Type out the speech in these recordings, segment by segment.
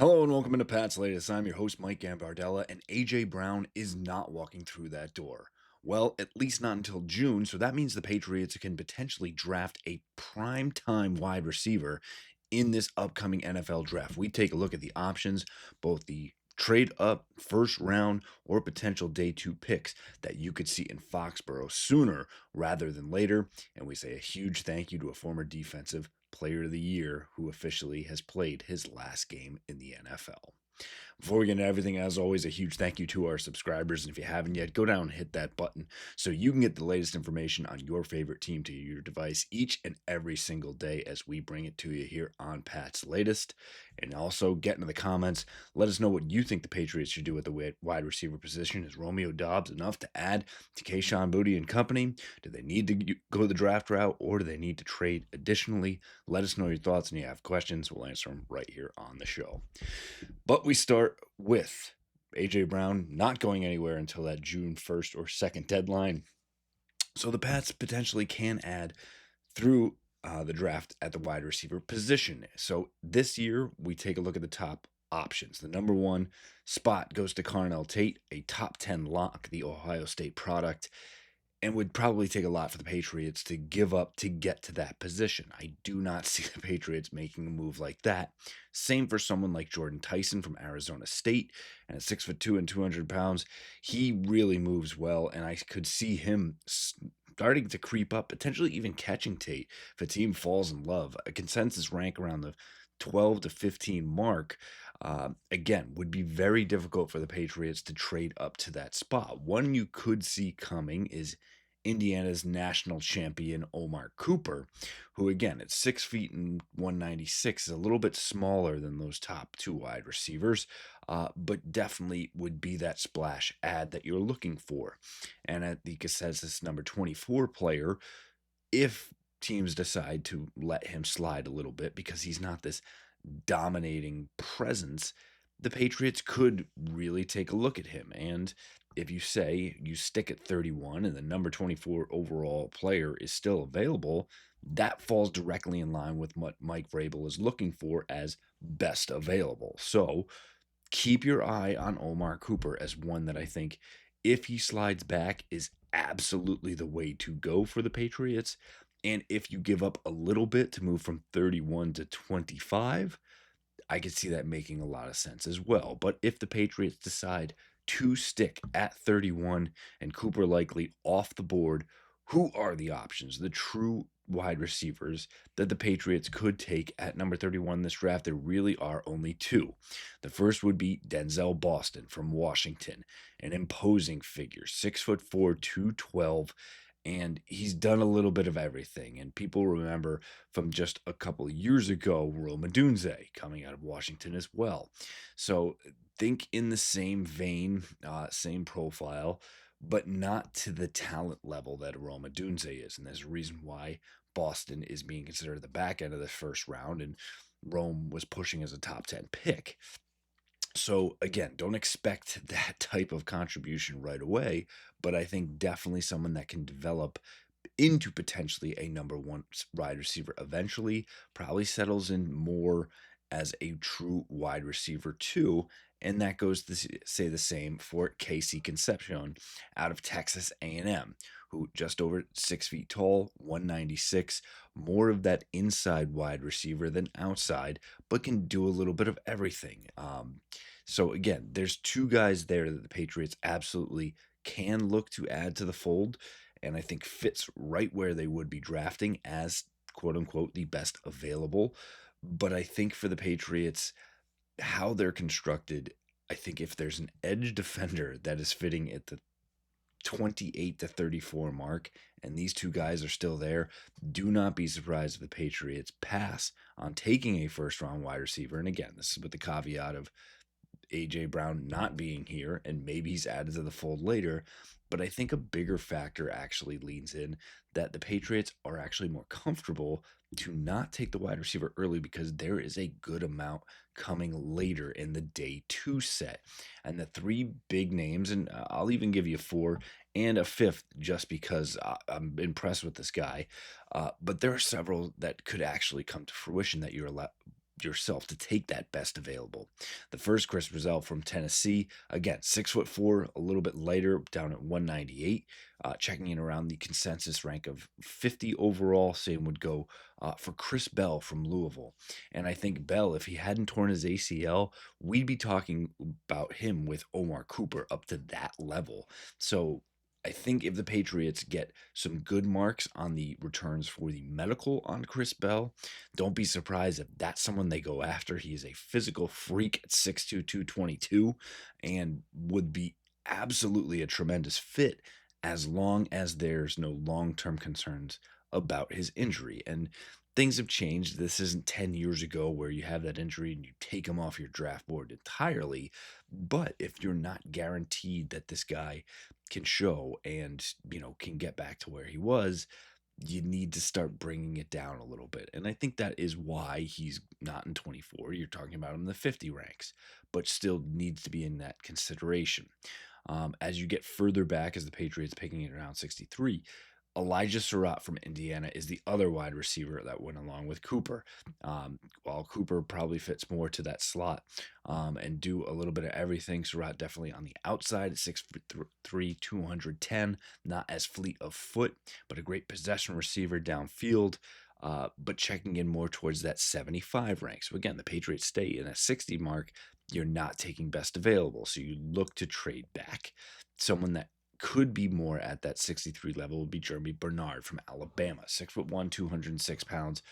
Hello and welcome into Pat's Latest. I'm your host, Mike Gambardella, and AJ Brown is not walking through that door. Well, at least not until June, so that means the Patriots can potentially draft a prime time wide receiver in this upcoming NFL draft. We take a look at the options, both the trade up first round or potential day two picks that you could see in Foxborough sooner rather than later. And we say a huge thank you to a former defensive player of the year who officially has played his last game in the NFL. Before we get into everything, as always, a huge thank you to our subscribers. And if you haven't yet, go down and hit that button so you can get the latest information on your favorite team to your device each and every single day as we bring it to you here on Pat's Latest. And also get into the comments. Let us know what you think the Patriots should do at the wide receiver position. Is Romeo Doubs enough to add to Kayshon Boutte and company? Do they need to go the draft route or do they need to trade additionally? Let us know your thoughts, and you have questions. We'll answer them right here on the show. But we start with AJ Brown not going anywhere until that June 1st or 2nd deadline. So the Pats potentially can add through the draft at the wide receiver position. So this year, we take a look at the top options. The number one spot goes to Carnell Tate, a top 10 lock, the Ohio State product, and would probably take a lot for the Patriots to give up to get to that position. I do not see the Patriots making a move like that. Same for someone like Jordan Tyson from Arizona State, and at 6'2" and 200 pounds, he really moves well, and I could see him starting to creep up, potentially even catching Tate if a team falls in love. A consensus rank around the 12 to 15 mark, again, would be very difficult for the Patriots to trade up to that spot. One you could see coming is Indiana's national champion Omar Cooper, who again at 6 feet and 196 is a little bit smaller than those top two wide receivers, but definitely would be that splash ad that you're looking for. And at the consensus number 24 player, if teams decide to let him slide a little bit because he's not this dominating presence, the Patriots could really take a look at him. And if you say you stick at 31 and the number 24 overall player is still available, that falls directly in line with what Mike Vrabel is looking for as best available. So keep your eye on Omar Cooper as one that I think, if he slides back, is absolutely the way to go for the Patriots. And if you give up a little bit to move from 31 to 25, I could see that making a lot of sense as well. But if the Patriots decide to stick at 31 and Cooper likely off the board, who are the options, the true wide receivers that the Patriots could take at number 31 in this draft? There really are only two. The first would be Denzel Boston from Washington, an imposing figure, 6'4", 212, and he's done a little bit of everything. And people remember from just a couple of years ago, Rome Odunze coming out of Washington as well. So think in the same vein, same profile, but not to the talent level that Rome Odunze is. And there's a reason why Boston is being considered at the back end of the first round, and Rome was pushing as a top 10 pick. So again, don't expect that type of contribution right away, but I think definitely someone that can develop into potentially a number one wide receiver eventually, probably settles in more as a true wide receiver too. And that goes to say the same for Casey Concepcion out of Texas A&M, who just over 6 feet tall, 196, more of that inside wide receiver than outside, but can do a little bit of everything. So again, there's two guys there that the Patriots absolutely can look to add to the fold, and I think fits right where they would be drafting as quote unquote the best available. But I think for the Patriots, how they're constructed, I think if there's an edge defender that is fitting at the 28 to 34 mark, and these two guys are still there, do not be surprised if the Patriots pass on taking a first round wide receiver. And again, this is with the caveat of AJ Brown not being here, and maybe he's added to the fold later. But I think a bigger factor actually leans in that the Patriots are actually more comfortable to not take the wide receiver early because there is a good amount coming later in the day two set. And the three big names, and I'll even give you four and a fifth just because I'm impressed with this guy. But there are several that could actually come to fruition that you're yourself to take that best available. The first, Chris Brazell from Tennessee, again 6'4", a little bit lighter, down at 198, checking in around the consensus rank of 50 overall. Same would go for Chris Bell from Louisville. And I think Bell, if he hadn't torn his ACL, we'd be talking about him with Omar Cooper up to that level. So I think if the Patriots get some good marks on the returns for the medical on Chris Bell, don't be surprised if that's someone they go after. He is a physical freak at 6'2", 222, and would be absolutely a tremendous fit as long as there's no long-term concerns about his injury. And things have changed. This isn't 10 years ago where you have that injury and you take him off your draft board entirely. But if you're not guaranteed that this guy can show and, can get back to where he was, you need to start bringing it down a little bit. And I think that is why he's not in 24. You're talking about him in the 50 ranks, but still needs to be in that consideration. As you get further back, as the Patriots picking it around 63, Elijah Surratt from Indiana is the other wide receiver that went along with Cooper. While Cooper probably fits more to that slot and do a little bit of everything, Surratt definitely on the outside, 6'3", 210, not as fleet of foot, but a great possession receiver downfield. But checking in more towards that 75 rank. So again, the Patriots stay in a 60 mark. You're not taking best available. So you look to trade back. Someone that could be more at that 63 level would be Jeremy Bernard from Alabama, 6'1", 206 pounds.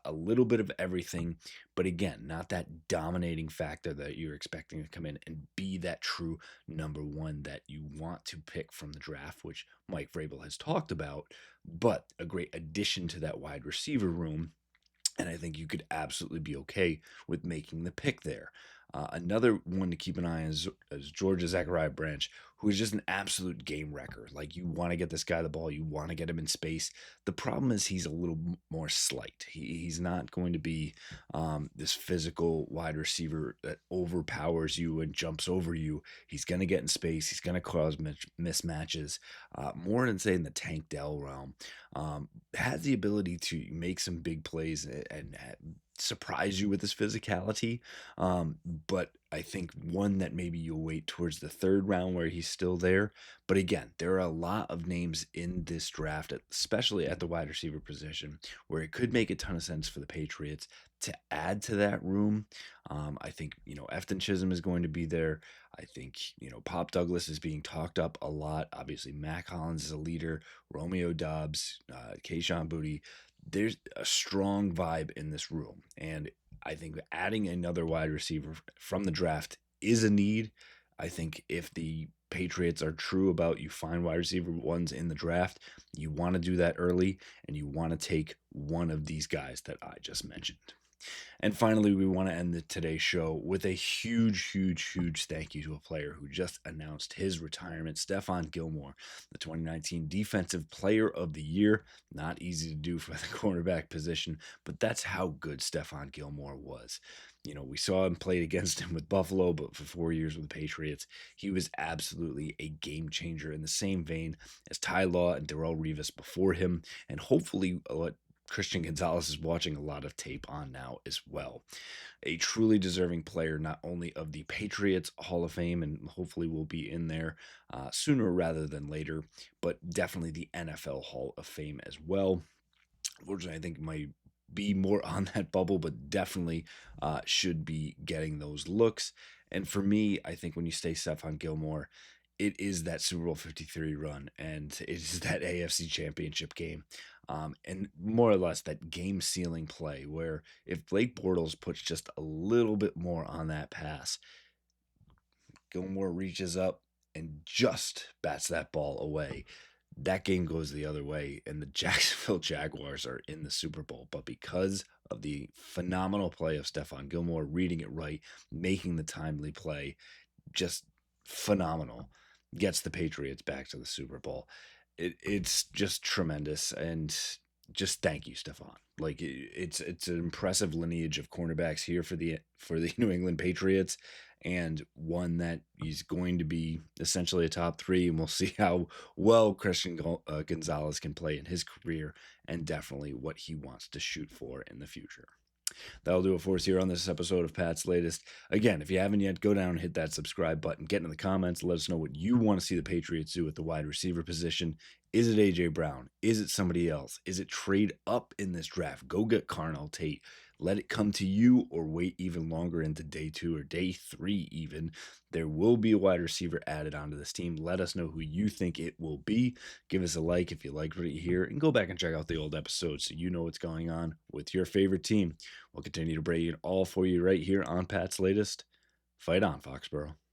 A little bit of everything, but again, not that dominating factor that you're expecting to come in and be that true number one that you want to pick from the draft, which Mike Vrabel has talked about, but a great addition to that wide receiver room. And I think you could absolutely be okay with making the pick there. Another one to keep an eye on is Georgia Zachariah Branch, who is just an absolute game wrecker. Like, you want to get this guy the ball, you want to get him in space. The problem is he's a little more slight. He's not going to be this physical wide receiver that overpowers you and jumps over you. He's going to get in space. He's going to cause mismatches. More than, say, in the Tank Dell realm. Has the ability to make some big plays and surprise you with his physicality. But I think one that maybe you'll wait towards the third round where he's still there. But again, there are a lot of names in this draft, especially at the wide receiver position, where it could make a ton of sense for the Patriots to add to that room. I think, Efton Chisholm is going to be there. I think, Pop Douglas is being talked up a lot. Obviously, Mac Hollins is a leader. Romeo Dobbs, Kayshon Boutte. There's a strong vibe in this room. And I think adding another wide receiver from the draft is a need. I think if the Patriots are true about you find wide receiver ones in the draft, you want to do that early, and you want to take one of these guys that I just mentioned. And finally, we want to end today's show with a huge, huge, huge thank you to a player who just announced his retirement, Stephon Gilmore, the 2019 Defensive Player of the Year. Not easy to do for the cornerback position, but that's how good Stephon Gilmore was. We saw him played against him with Buffalo, but for 4 years with the Patriots, he was absolutely a game changer in the same vein as Ty Law and Darrelle Revis before him, and hopefully what Christian Gonzalez is watching a lot of tape on now as well. A truly deserving player, not only of the Patriots Hall of Fame, and hopefully will be in there sooner rather than later, but definitely the NFL Hall of Fame as well. Unfortunately, I think might be more on that bubble, but definitely should be getting those looks. And for me, I think when you say Stephon Gilmore, it is that Super Bowl 53 run, and it is that AFC Championship game. And more or less that game sealing play where if Blake Bortles puts just a little bit more on that pass, Gilmore reaches up and just bats that ball away. That game goes the other way, and the Jacksonville Jaguars are in the Super Bowl. But because of the phenomenal play of Stephon Gilmore, reading it right, making the timely play, just phenomenal, gets the Patriots back to the Super Bowl. It's just tremendous, and just thank you, Stephon. Like, it's an impressive lineage of cornerbacks here for the New England Patriots, and one that he's going to be essentially a top three, and we'll see how well Christian Gonzalez can play in his career, and definitely what he wants to shoot for in the future. That'll do it for us here on this episode of Pat's Latest. Again, if you haven't yet, go down and hit that subscribe button. Get in the comments. Let us know what you want to see the Patriots do at the wide receiver position. Is it A.J. Brown? Is it somebody else? Is it trade up in this draft? Go get Carnell Tate. Let it come to you, or wait even longer into day 2 or day 3 even. There will be a wide receiver added onto this team. Let us know who you think it will be. Give us a like if you liked what you hear, and go back and check out the old episodes so you know what's going on with your favorite team. We'll continue to break it all for you right here on Pat's Latest. Fight on, Foxborough.